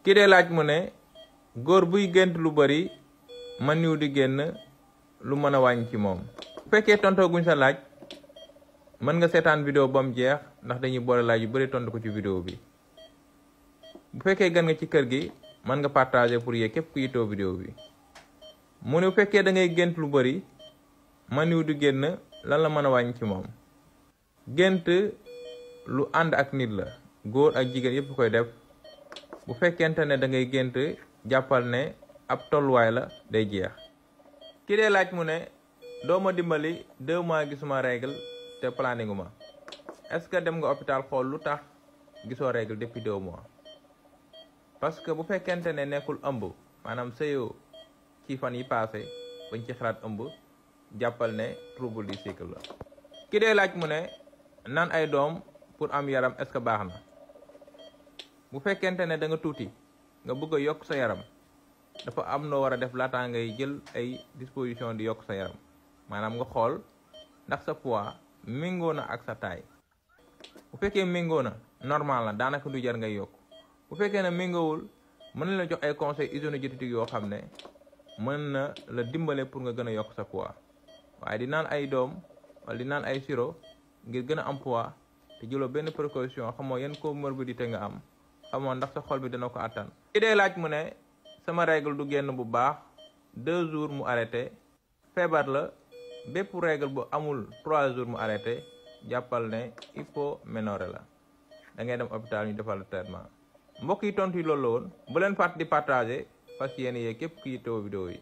ki dee laaj mu ne góor buy gént lu bari man yu di génn lu mën a wàññi ci moom. bu fekkee tontoo guñ sa laaj mën nga seetaan vidéo ba mu jeex ndax dañuy boole laaj yu bari tontu ko ci vidéo bi. bu fekkee gën nga ci kër gi mën nga partager pour yee képp ku yittoo vidéo bi. mu ne bu fekkee da ngay gént lu bari man yu di génn lan la mën a wàññi ci moom. gént lu ànd ak nit la góor ak jigéen yépp koy def. bu fekkente ne da ngay gént jàppal ne ab tolluwaay la day jeex. ki dee laaj mu ne doo ma dimbali 2 mois gisuma règle te planningu ma. est-ce que dem nga hôpital xool lu tax gisoo règle depuis 2 mois. parce que bu fekkente ne nekkul ëmb maanaam sëyoo ci fan yi passé bañ ci xalaat ëmb jàppal ne trouble du cycle la. ki dee laaj mu ne naan ay doom pour am yaram est-ce que baax na. bu fekkente ne da nga tuuti nga bëgg a yokk sa yaram dafa am noo war a def laataa ngay jël ay disposition di yokk sa yaram maanaam nga xool ndax sa poids méngoo na ak sa taille. bu fekkee méngoo na normal na daanaka du jar ngay yokk. bu fekkee ne méngoowul mën na la jox ay conseils hygiéno-diététiques yoo xam ne mën na la dimbale pour nga gën a yokk sa poids. waaye di naan ay doom wala di naan ay sirop ngir gën a am poids te jëloo benn précaution xamoo yan comorbidité nga am xamoo ndax sa xol bi dana ko attan. ki dee laaj mu ne sama règle du génn bu baax 2 jours mu arrêté feebar la bépp règle bu amul 3 jours mu arrêté jàppal ne hypoménorrhée la da ngay dem hôpital ñu defal traitement. mbokk yi tontu yi loolu la woon bu leen fàtte di partager fas yéene yee képp ku yittewoo vidéo yi.